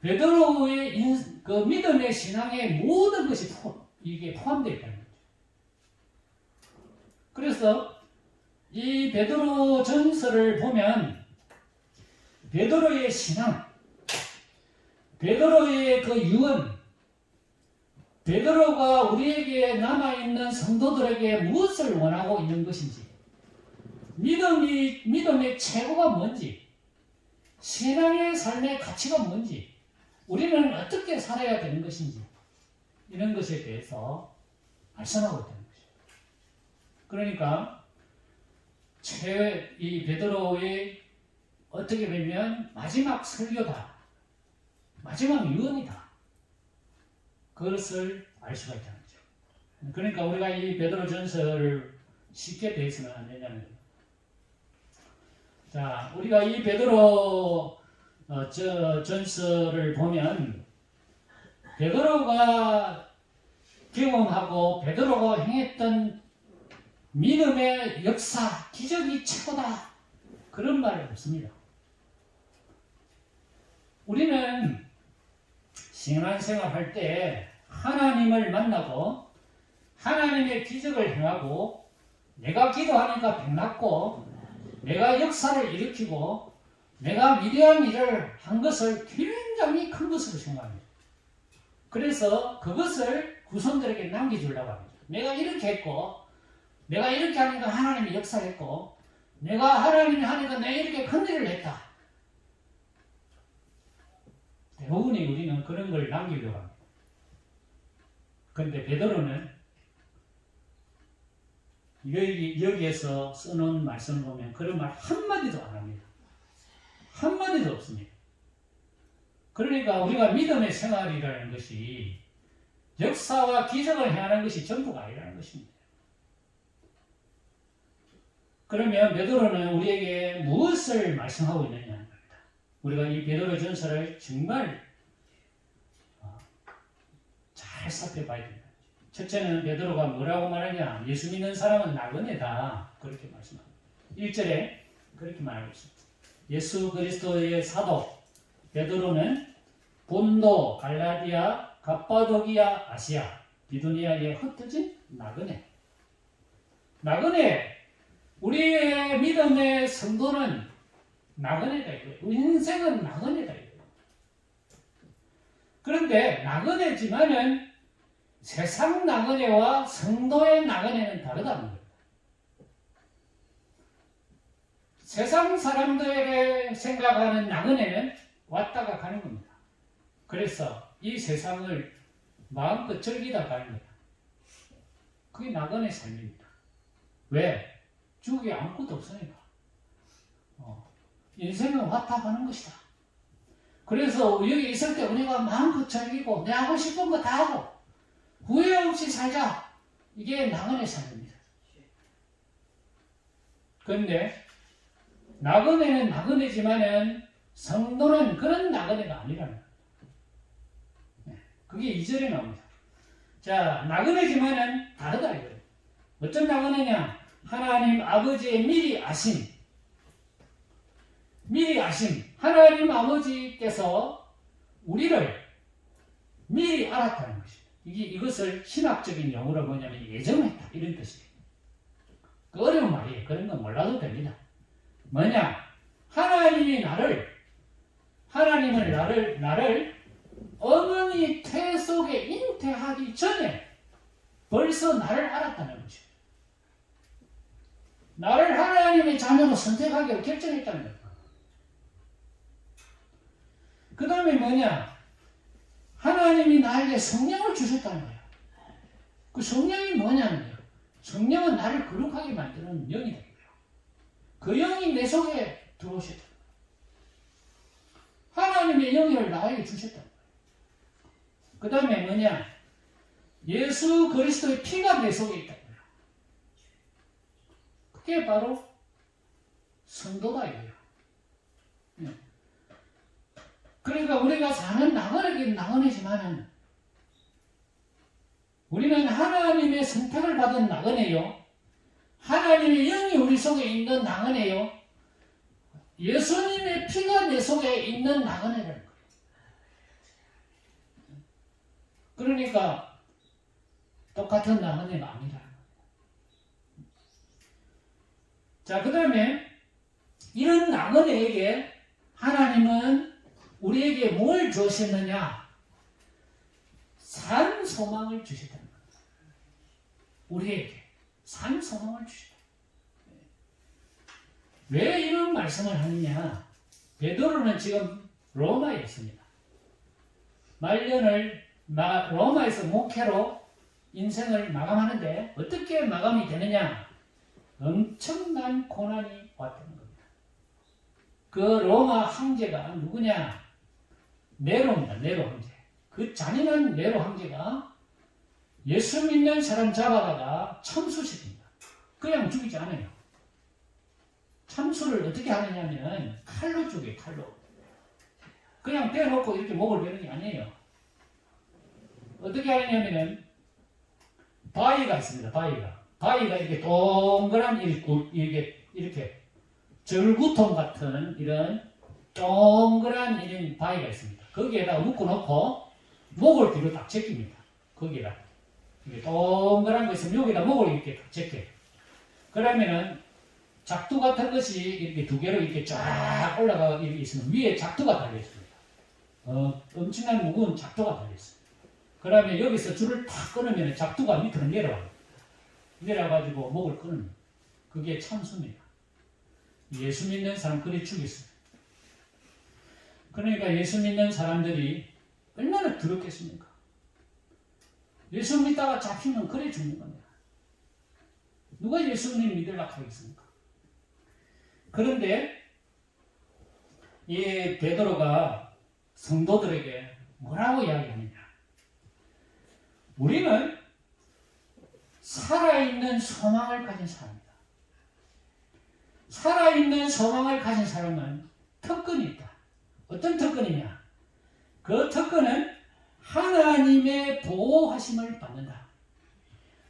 베드로의 그 믿음의 신앙의 모든 것이 이게 포함되어 있다는 거죠. 그래서 이 베드로 전서를 보면 베드로의 신앙, 베드로의 그 유언, 베드로가 우리에게 남아있는 성도들에게 무엇을 원하고 있는 것인지, 믿음의 최고가 뭔지, 신앙의 삶의 가치가 뭔지, 우리는 어떻게 살아야 되는 것인지, 이런 것에 대해서 말씀하고 있다는 것이죠. 그러니까 이 베드로의 어떻게 보면 마지막 설교다, 마지막 유언이다, 그것을 알 수가 있다는 거죠. 그러니까 우리가 이 베드로 전서를 쉽게 대해서는 안 되냐면, 자, 우리가 이 베드로 전서를 보면 베드로가 경험하고 베드로가 행했던 믿음의 역사, 기적이 최고다, 그런 말이 없습니다. 우리는 신앙생활 할 때 하나님을 만나고 하나님의 기적을 행하고 내가 기도하니까 병났고 내가 역사를 일으키고 내가 위대한 일을 한 것을 굉장히 큰 것으로 생각합니다. 그래서 그것을 후손들에게 남겨주려고 합니다. 내가 이렇게 했고 내가 이렇게 하니까 하나님이 역사했고 내가 하나님이 하니까 내가 이렇게 큰 일을 했다. 대부분이 우리는 그런 걸 남기려고 합니다. 그런데 베드로는 여기에서 써놓은 말씀을 보면 그런 말 한마디도 안 합니다. 한마디도 없습니다. 그러니까 우리가 믿음의 생활이라는 것이 역사와 기적을 행하는 것이 전부가 아니라는 것입니다. 그러면 베드로는 우리에게 무엇을 말씀하고 있느냐 합니다. 우리가 이 베드로 전서를 정말 잘 살펴봐야 됩니다. 첫째는 베드로가 뭐라고 말하냐, 예수 믿는 사람은 나그네다, 그렇게 말씀합니다. 1절에 그렇게 말하고 있습니다. 예수 그리스도의 사도 베드로는 본도, 갈라디아, 갑바도기아, 아시아, 비두니아에 흩어진 나그네. 나그네, 우리의 믿음의 성도는 나그네다 이거예요. 인생은 나그네다 이거예요. 그런데 나그네지만은 세상 나그네와 성도의 나그네는 다르다는 거예요. 세상 사람들에게 생각하는 나그네는 왔다가 가는 겁니다. 그래서 이 세상을 마음껏 즐기다 가는 거예요. 그게 나그네 삶입니다. 왜? 주위에 아무것도 없으니까. 인생은 왔다 가는 것이다. 그래서 여기 있을 때 우리가 마음껏 즐기고 내 하고 싶은 거 다 하고 후회 없이 살자. 이게 나그네 삶입니다. 그런데 나그네는 나그네지만은 성도는 그런 나그네가 아니라는 거예요. 그게 2절에 나옵니다. 자, 나그네지만은 다르다 이거예요. 어떤 나그네냐? 하나님 아버지의 미리 아심. 하나님 아버지께서 우리를 미리 알았다는 것입니다. 이것을 신학적인 용어로 뭐냐면 예정했다, 이런 뜻이에요. 그 어려운 말이에요. 그런 건 몰라도 됩니다. 뭐냐? 하나님은 나를 어머니 태 속에 잉태하기 전에 벌써 나를 알았다는 것입니다. 나를 하나님의 자녀로 선택하기로 결정했다는 거예요. 그 다음에 뭐냐? 하나님이 나에게 성령을 주셨다는 거예요. 그 성령이 뭐냐면요. 성령은 나를 거룩하게 만드는 영이다. 그 영이 내 속에 들어오셨다. 하나님의 영을 나에게 주셨다. 그 다음에 뭐냐? 예수 그리스도의 피가 내 속에 있다. 그게 바로 성도다 이거예요. 그러니까 우리가 사는 나그네긴 나그네지만은 우리는 하나님의 선택을 받은 나그네요. 하나님의 영이 우리 속에 있는 나그네요. 예수님의 피가 내 속에 있는 나그네라는 거예요. 그러니까 똑같은 나그네가 아니라. 자, 그 다음에 이런 나그네에게 하나님은 우리에게 뭘 주셨느냐? 산 소망을 주셨다는 겁니다. 우리에게 산 소망을 주셨다. 왜 이런 말씀을 하느냐? 베드로는 지금 로마에 있습니다. 말년을 로마에서 목회로 인생을 마감하는데 어떻게 마감이 되느냐? 엄청난 고난이 왔다는 겁니다. 그 로마 황제가 누구냐? 네로입니다. 네로 황제. 그 잔인한 네로 황제가 예수 믿는 사람 잡아다가 참수시킵니다. 그냥 죽이지 않아요. 참수를 어떻게 하느냐면 칼로 죽여요. 칼로. 그냥 빼놓고 이렇게 목을 베는 게 아니에요. 어떻게 하느냐면 바위가 있습니다. 바위가 이렇게 동그란 이렇게 절구통 같은 이런 동그란 이런 바위가 있습니다. 거기에다가 묶어놓고 목을 뒤로 딱 제낍니다. 거기에다 이게 동그란 거 있으면 여기다 목을 이렇게 딱 제껴요. 그러면은 작두 같은 것이 이렇게 두 개로 이렇게 쫙 올라가 있으면 위에 작두가 달려 있습니다. 엄청난 무거운 작두가 달려 있어요. 그러면 여기서 줄을 탁 끊으면 작두가 밑으로 내려와요. 내려가지고 목을 끊으면 그게 참수입니다. 예수 믿는 사람 그리 죽였어요. 그러니까 예수 믿는 사람들이 얼마나 더럽겠습니까? 예수 믿다가 잡히면 그래 죽는 겁니다. 누가 예수님 믿으려고 하겠습니까? 그런데 이 베드로가 성도들에게 뭐라고 이야기하느냐? 우리는 살아있는 소망을 가진 사람이다. 살아있는 소망을 가진 사람은 특권이 있다. 어떤 특권이냐? 그 특권은 하나님의 보호하심을 받는다.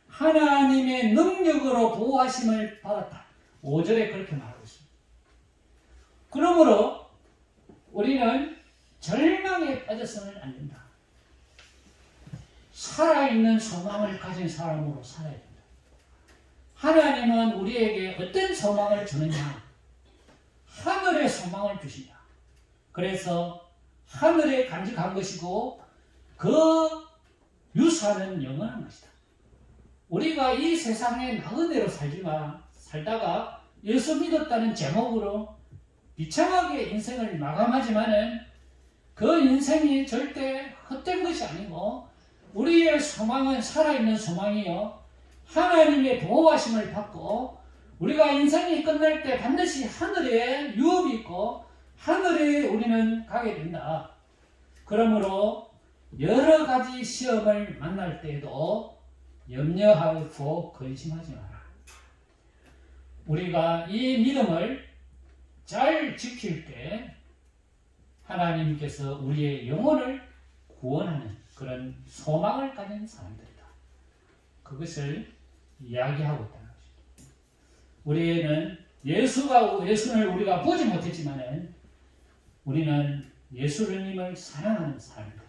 하나님의 능력으로 보호하심을 받았다. 5절에 그렇게 말하고 있습니다. 그러므로 우리는 절망에 빠져서는 안 된다. 살아있는 소망을 가진 사람으로 살아야 된다. 하나님은 우리에게 어떤 소망을 주느냐? 하늘의 소망을 주신다. 그래서 하늘에 간직한 것이고 그 유산은 영원한 것이다. 우리가 이 세상에 나그네로 살다가 예수 믿었다는 제목으로 비참하게 인생을 마감하지만은 그 인생이 절대 헛된 것이 아니고 우리의 소망은 살아있는 소망이요. 하나님의 보호하심을 받고 우리가 인생이 끝날 때 반드시 하늘에 유업이 있고 하늘에 우리는 가게 된다. 그러므로 여러 가지 시험을 만날 때에도 염려하고 근심하지 마라. 우리가 이 믿음을 잘 지킬 때 하나님께서 우리의 영혼을 구원하는 그런 소망을 가진 사람들이다. 그것을 이야기하고 있다는 것입니다. 우리는 예수를 우리가 보지 못했지만은 우리는 예수님을 사랑하는 사람입니다.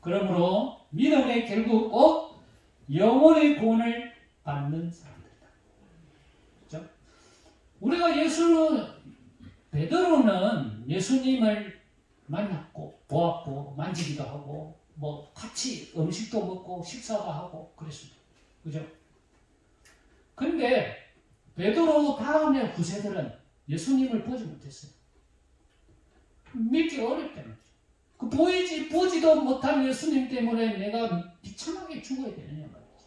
그러므로 믿음의 결국 꼭 영혼의 구원을 받는 사람들이다. 그렇죠? 우리가 베드로는 예수님을 만났고 보았고 만지기도 하고 뭐 같이 음식도 먹고 식사도 하고 그랬습니다. 그죠? 근데 베드로 다음의 후세들은 예수님을 보지 못했어요. 믿기 어렵다는 거죠. 그 보지도 못한 예수님 때문에 내가 비참하게 죽어야 되느냐 말이죠.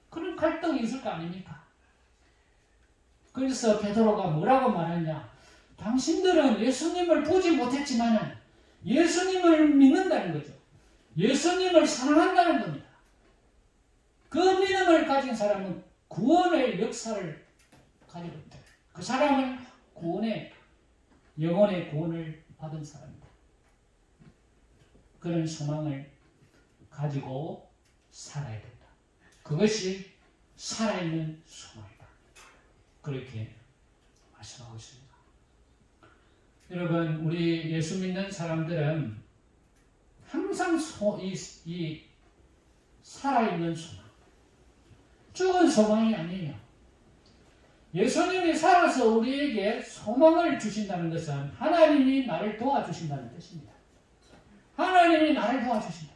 그런 갈등이 있을 거 아닙니까? 그래서 베드로가 뭐라고 말하냐? 당신들은 예수님을 보지 못했지만 예수님을 믿는다는 거죠. 예수님을 사랑한다는 겁니다. 그 믿음을 가진 사람은 구원의 역사를 가지고 있다. 그 사람은 영혼의 구원을 받은 사람입니다. 그런 소망을 가지고 살아야 된다. 그것이 살아있는 소망이다. 그렇게 말씀하고 있습니다. 여러분, 우리 예수 믿는 사람들은 항상 이 살아있는 소망, 죽은 소망이 아니에요. 예수님이 살아서 우리에게 소망을 주신다는 것은 하나님이 나를 도와주신다는 뜻입니다. 하나님이 나를 도와주신다.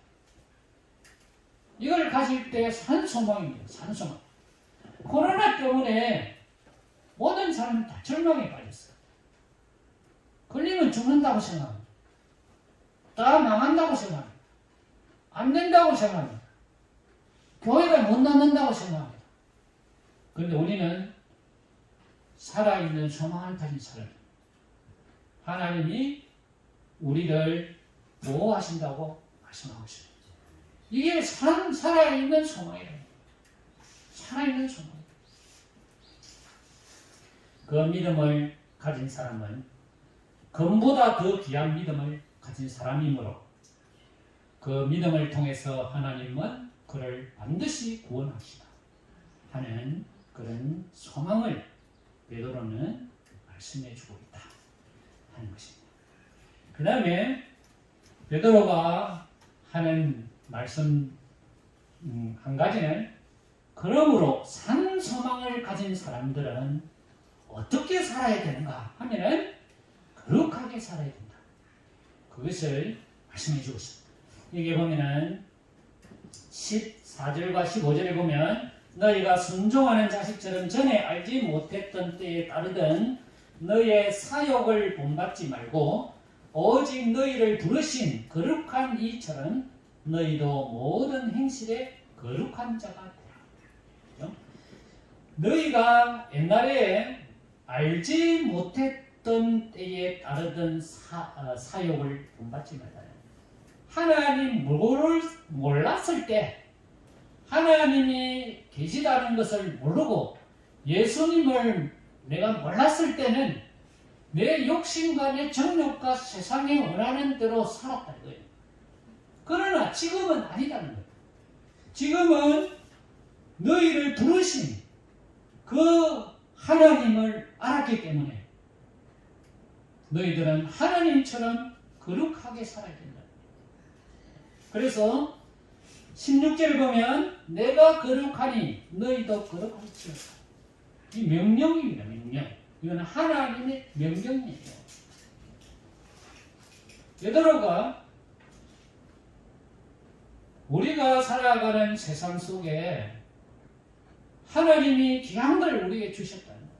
이걸 가질 때 산소망입니다. 산소망. 코로나 때문에 모든 사람이 다 절망에 빠졌어요. 걸리면 죽는다고 생각합니다. 다 망한다고 생각합니다. 안 된다고 생각합니다. 교회가 못 낳는다고 생각합니다. 그런데 우리는 살아있는 소망을 가진 사람입니다. 하나님이 우리를 보호하신다고 말씀하고 있습니다. 이게 살아있는 소망이에요. 살아있는 소망. 그 믿음을 가진 사람은 금보다 더 귀한 믿음을 가진 사람이므로 그 믿음을 통해서 하나님은 그를 반드시 구원하시다 하는 그런 소망을 베드로는 말씀해 주고 있다 하는 것입니다. 그 다음에 베드로가 하는 말씀 한 가지는 그러므로 산 소망을 가진 사람들은 어떻게 살아야 되는가 하면은 거룩하게 살아야 된다. 그것을 말씀해 주고 있습니다. 여기 보면은 14절과 15절에 보면 너희가 순종하는 자식처럼 전에 알지 못했던 때에 따르던 너희의 사욕을 본받지 말고 오직 너희를 부르신 거룩한 이처럼 너희도 모든 행실에 거룩한 자가 되라. 너희가 옛날에 알지 못했던 때에 따르던 사욕을 본받지 말라. 하나님 뭐를 몰랐을 때 하나님이 계시다는 것을 모르고 예수님을 내가 몰랐을 때는 내 욕심과 내 정욕과 세상에 원하는 대로 살았다는 거예요. 그러나 지금은 아니다는 거예요. 지금은 너희를 부르신 그 하나님을 알았기 때문에 너희들은 하나님처럼 거룩하게 살아야 된다. 그래서 16절을 보면 내가 거룩하니 너희도 거룩할지어다. 이 명령입니다. 명령. 이건 하나님의 명령이에요. 베드로가 우리가 살아가는 세상 속에 하나님이 귀한 걸 우리에게 주셨다는 거예요.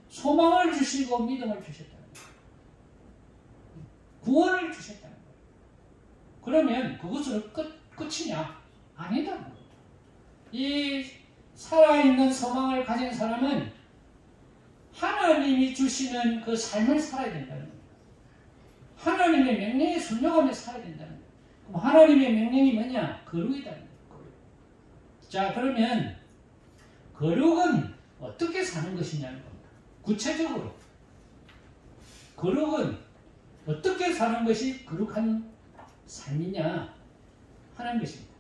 소망을 주시고 믿음을 주셨다는 거예요. 구원을 주셨다는 거예요. 그러면 그것으로 끝이냐? 아니다는 거예요. 이 살아있는 소망을 가진 사람은 하나님이 주시는 그 삶을 살아야 된다는 거예요. 하나님의 명령에 순종하며 살아야 된다는 거예요. 그럼 하나님의 명령이 뭐냐? 거룩이다는 거예요. 자, 그러면 거룩은 어떻게 사는 것이냐는 겁니다. 구체적으로 거룩은 어떻게 사는 것이 거룩한 삶이냐 하는 것입니다.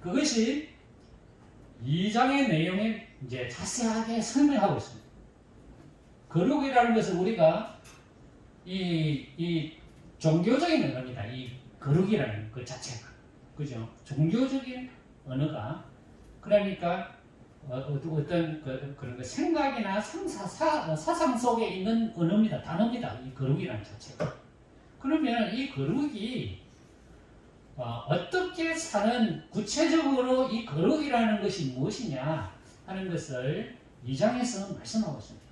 그것이 2장의 내용에 이제 자세하게 설명하고 있습니다. 거룩이라는 것을 우리가 이 종교적인 언어입니다. 이 거룩이라는 그 자체가. 그죠? 종교적인 언어가 그러니까 어떤 그런 그 생각이나 사상 속에 있는 언어입니다. 단어입니다. 이 거룩이라는 자체가. 그러면 이 거룩이 어떻게 사는 구체적으로 이 거룩이라는 것이 무엇이냐 하는 것을 2장에서 말씀하고 있습니다.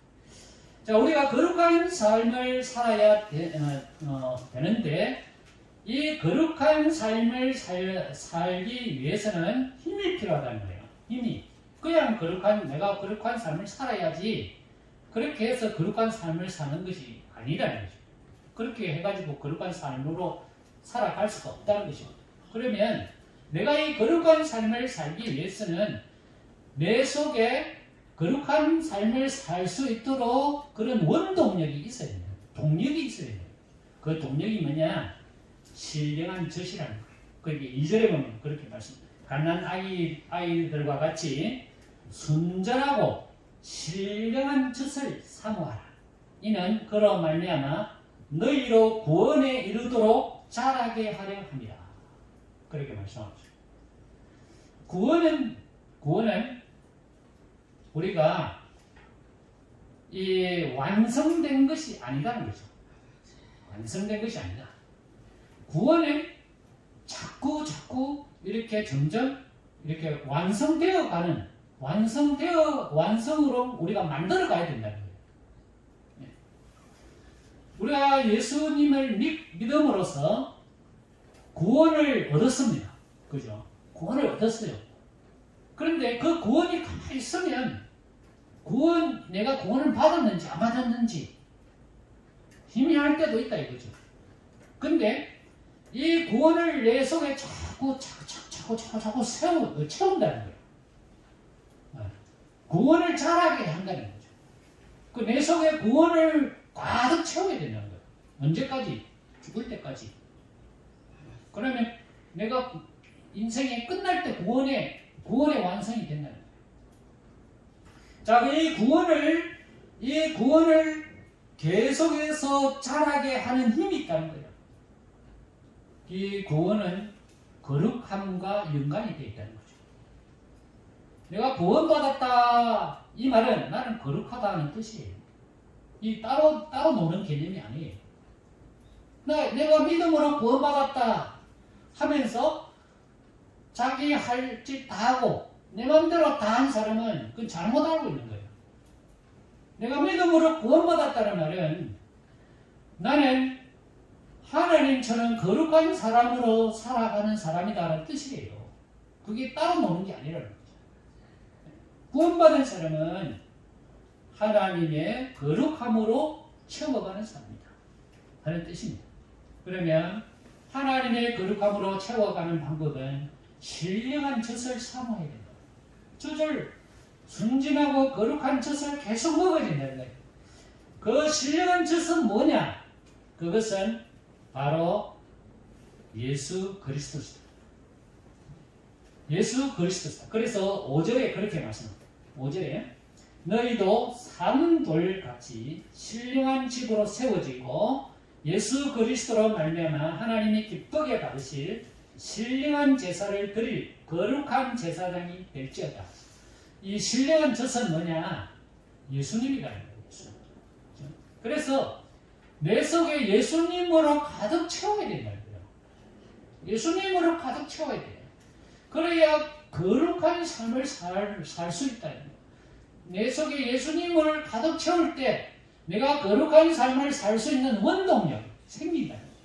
자, 우리가 거룩한 삶을 살아야 되는데 이 거룩한 삶을 살기 위해서는 힘이 필요하다는 거예요. 힘이. 그냥 내가 거룩한 삶을 살아야지 그렇게 해서 거룩한 삶을 사는 것이 아니라는 거죠. 그렇게 해가지고 거룩한 삶으로 살아갈 수가 없다는 것입니다. 그러면 내가 이 거룩한 삶을 살기 위해서는 내 속에 거룩한 삶을 살 수 있도록 그런 원동력이 있어야 돼요. 동력이 있어야 돼요. 그 동력이 뭐냐? 신령한 젖이라는 거예요. 그게 2절에 보면 그렇게 말씀합니다. 갓난 아이들과 같이 순전하고 신령한 젖을 사모하라. 이는 그로 말미암아 너희로 구원에 이르도록 자라게 하려 함이라. 그렇게 말씀하죠. 구원은 우리가 이 완성된 것이 아니라는 거죠. 완성된 것이 아니다. 구원은 자꾸 이렇게 점점 이렇게 완성으로 우리가 만들어 가야 된다는 거예요. 우리가 예수님을 믿음으로써 구원을 얻었습니다. 그죠? 구원을 얻었어요. 그런데 그 구원이 가만히 있으면 내가 구원을 받았는지 안 받았는지 희미할 때도 있다 이거죠. 근데 이 구원을 내 속에 자꾸 채운다는 거예요. 구원을 자라게 한다는 거죠. 그 내 속에 구원을 가득 채워야 된다는 거예요. 언제까지? 죽을 때까지. 그러면 내가 인생이 끝날 때 구원의 완성이 된다는 거예요. 자, 이 구원을 계속해서 자라게 하는 힘이 있다는 거예요. 이 구원은 거룩함과 연관이 되어 있다는 거죠. 내가 구원받았다 이 말은 나는 거룩하다는 뜻이에요. 이 따로 노는 개념이 아니에요. 내가 믿음으로 구원받았다 하면서 자기 할 짓 다 하고 내 마음대로 다 한 사람은 그건 잘못 알고 있는 거예요. 내가 믿음으로 구원받았다는 말은 나는 하나님처럼 거룩한 사람으로 살아가는 사람이다라는 뜻이에요. 그게 따로 노는 게 아니라는 거죠. 구원받은 사람은 하나님의 거룩함으로 채워가는 사람이다 하는 뜻입니다. 그러면 하나님의 거룩함으로 채워가는 방법은 신령한 젖을 사모해야 된다. 젖을 순진하고 거룩한 젖을 계속 먹어야 된다는 거예요. 그 신령한 젖은 뭐냐? 그것은 바로 예수 그리스도시다. 예수 그리스도시다. 그래서 5절에 그렇게 말씀합니다. 5절에 너희도 산돌같이 신령한 집으로 세워지고 예수 그리스도로 말미암아 하나님이 기쁘게 받으실 신령한 제사를 드릴 거룩한 제사장이 될지어다. 이 신령한 젖은 뭐냐? 예수님이라는 거예요. 그래서 내 속에 예수님으로 가득 채워야 된다는 거예요. 예수님으로 가득 채워야 돼요. 그래야 거룩한 삶을 살 수 있다는 거예요. 내 속에 예수님을 가득 채울 때 내가 거룩한 삶을 살 수 있는 원동력이 생긴다는 거예요.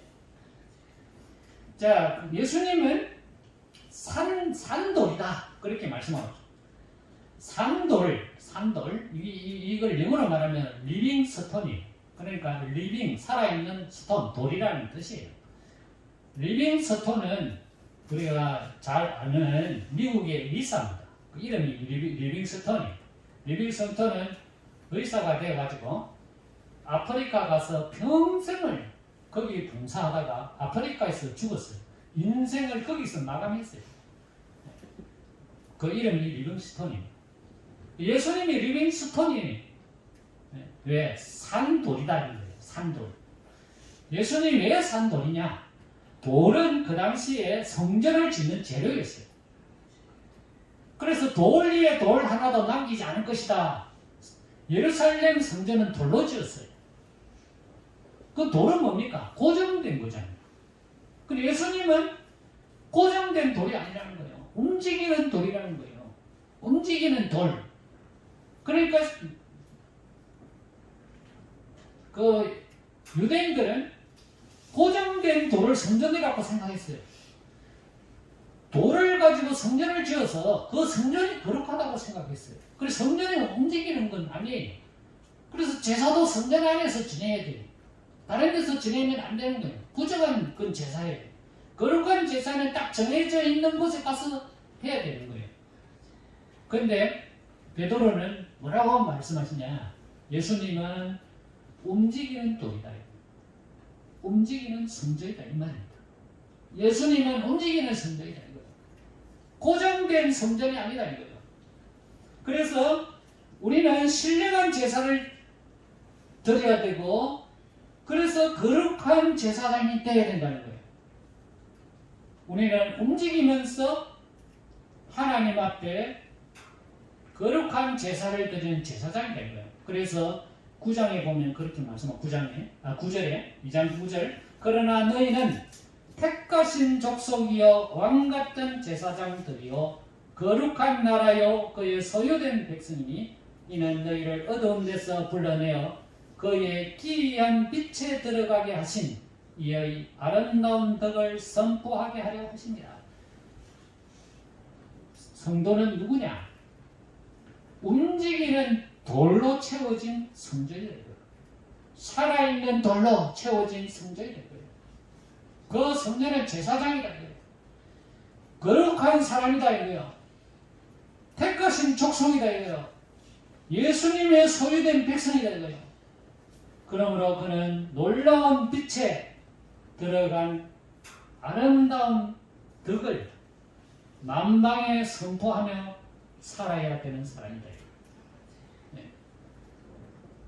자, 예수님은 산돌이다. 그렇게 말씀하죠. 산돌. 이걸 영어로 말하면 리빙 스톤이에요. 그러니까 리빙, 살아있는 스톤, 돌이라는 뜻이에요. 리빙 스톤은 우리가 잘 아는 미국의 리사입니다. 그 이름이 리빙 스톤이에요. 리빙 스톤은 의사가 되어가지고 아프리카 가서 평생을 거기 봉사하다가 아프리카에서 죽었어요. 인생을 거기서 마감했어요. 그 이름이 리빙 스톤입니다. 예수님이 리빙 스톤이에요. 왜? 산돌이다는 거예요. 산돌. 예수님이 왜 산돌이냐? 돌은 그 당시에 성전을 짓는 재료였어요. 그래서 돌 위에 돌 하나도 남기지 않을 것이다. 예루살렘 성전은 돌로 지었어요. 그 돌은 뭡니까? 고정된 거잖아요. 근데 예수님은 고정된 돌이 아니라는 거예요. 움직이는 돌이라는 거예요. 움직이는 돌. 그러니까 그 유대인들은 고정된 돌을 성전이라고 생각했어요. 돌을 가지고 성전을 지어서 그 성전이 거룩하다고 생각했어요. 그래서 성전이 움직이는 건 아니에요. 그래서 제사도 성전 안에서 지내야 돼요. 다른 데서 지내면 안 되는 거예요. 부정한 건 제사예요. 거룩한 제사는 딱 정해져 있는 곳에 가서 해야 되는 거예요. 그런데 베드로는 뭐라고 말씀하시냐? 예수님은 움직이는 돌이다. 움직이는 성전이다 이 말입니다. 예수님은 움직이는 성전이다 이거예요. 고정된 성전이 아니다 이거예요. 그래서 우리는 신령한 제사를 드려야 되고 그래서 거룩한 제사장이 되어야 된다는 거예요. 우리는 움직이면서 하나님 앞에 거룩한 제사를 드리는 제사장이 된 거예요. 그래서 9장에 보면 그렇게 말씀하고 9절에 2장 9절 그러나 너희는 택하신 족속이여 왕같은 제사장들이요 거룩한 나라요 그의 소유된 백성이니 이는 너희를 어두운 데서 불러내어 그의 기이한 빛에 들어가게 하신 이의 아름다운 덕을 선포하게 하려 하십니다. 성도는 누구냐? 움직이는 돌로 채워진 성전이 될 거예요. 살아있는 돌로 채워진 성전이 될 거예요. 그 성전은 제사장이다 이거예요. 거룩한 사람이다 이거예요. 택하신 족속이다 이거예요. 예수님의 소유된 백성이다 이거예요. 그러므로 그는 놀라운 빛에 들어간 아름다운 덕을 만방에 선포하며 살아야 되는 사람이다. 네.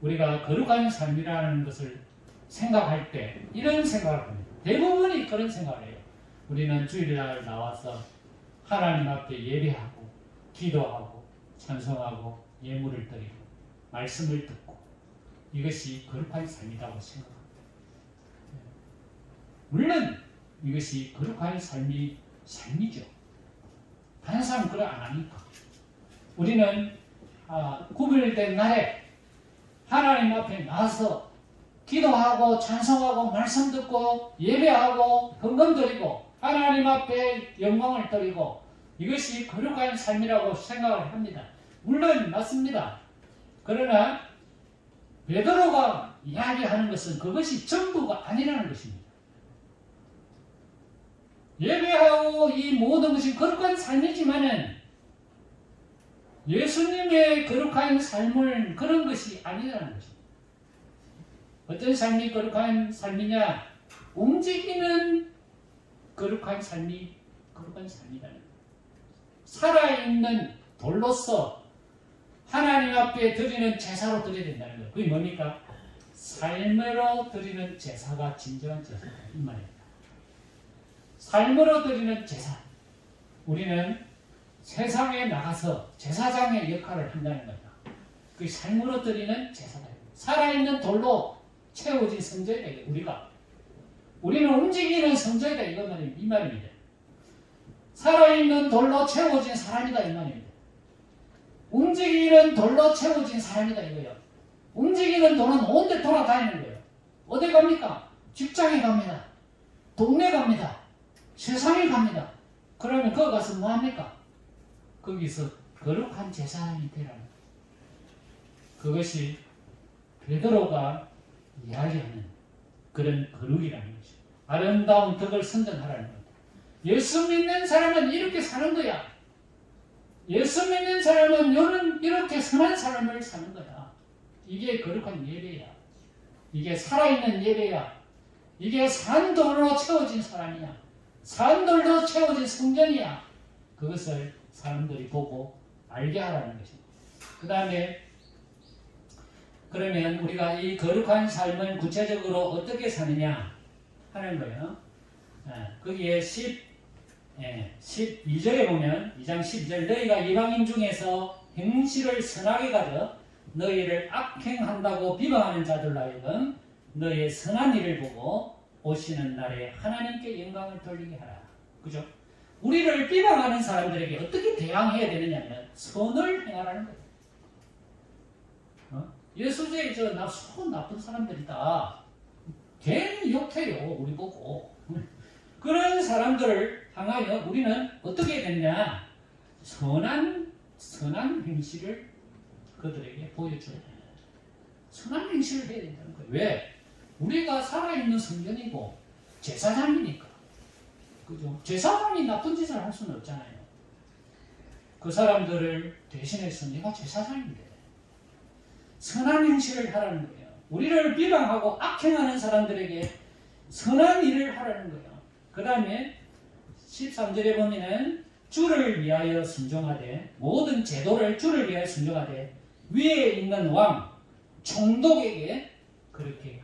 우리가 거룩한 삶이라는 것을 생각할 때 이런 생각을 합니다. 대부분이 그런 생각을 해요. 우리는 주일날 나와서 하나님 앞에 예배하고 기도하고 찬송하고 예물을 드리고 말씀을 듣고 이것이 거룩한 삶이라고 생각합니다. 물론 이것이 거룩한 삶이죠. 다른 사람은 그걸 안 하니까. 우리는 구별된 날에 하나님 앞에 나와서 기도하고 찬송하고 말씀 듣고 예배하고 헌금 드리고 하나님 앞에 영광을 드리고 이것이 거룩한 삶이라고 생각을 합니다. 물론 맞습니다. 그러나 베드로가 이야기하는 것은 그것이 전부가 아니라는 것입니다. 예배하고 이 모든 것이 거룩한 삶이지만은 예수님의 거룩한 삶은 그런 것이 아니라는 것입니다. 어떤 삶이 거룩한 삶이냐? 움직이는 거룩한 삶이 거룩한 삶이라는 거예요. 살아있는 돌로서 하나님 앞에 드리는 제사로 드려야 된다는 거예요. 그게 뭡니까? 삶으로 드리는 제사가 진정한 제사다 이 말입니다. 삶으로 드리는 제사. 우리는 세상에 나가서 제사장의 역할을 한다는 거다. 그 삶으로 드리는 제사다. 살아있는 돌로 채워진 성전이다. 우리는 움직이는 성전이다. 이 말입니다. 살아있는 돌로 채워진 사람이다. 이 말입니다. 움직이는 돌로 채워진 사람이다. 이거예요. 움직이는 돌은 온데 돌아다니는 거예요. 어디 갑니까? 직장에 갑니다. 동네 갑니다. 세상에 갑니다. 그러면 거기 가서 뭐 합니까? 거기서 거룩한 제사장이 되라는 거예요. 그것이 베드로가 이야기하는 그런 거룩이라는 것이죠. 아름다운 덕을 선전하라는 겁니다. 예수 믿는 사람은 이렇게 사는 거야. 예수 믿는 사람은 이렇게 선한 삶을 사는 거야. 이게 거룩한 예배야. 이게 살아있는 예배야. 이게 산돌로 채워진 사람이야. 산돌로 채워진 성전이야. 그것을 사람들이 보고 알게 하라는 것입니다. 그 다음에 그러면 우리가 이 거룩한 삶은 구체적으로 어떻게 사느냐 하는 거예요. 거기에 12절에 보면 2장 12절 너희가 이방인 중에서 행실을 선하게 가져 너희를 악행한다고 비방하는 자들로 하여금 너희의 선한 일을 보고 오시는 날에 하나님께 영광을 돌리게 하라. 그죠? 우리를 비방하는 사람들에게 어떻게 대항해야 되느냐면 선을 행하라는 거예요. 예수제에 손 나쁜 사람들이다. 괜히 욕해요. 우리 보고. 그런 사람들을 향하여 우리는 어떻게 해야 되느냐? 선한 행실을 그들에게 보여줘야 된다. 선한 행실을 해야 된다는 거예요. 왜? 우리가 살아있는 성전이고 제사장이니까. 그죠? 제사장이 나쁜 짓을 할 수는 없잖아요. 그 사람들을 대신해서 내가 제사장인데 선한 행실을 하라는 거예요. 우리를 비방하고 악행하는 사람들에게 선한 일을 하라는 거예요. 그 다음에 13절에 보면은 주를 위하여 순종하되 모든 제도를 주를 위하여 순종하되 위에 있는 왕 총독에게 그렇게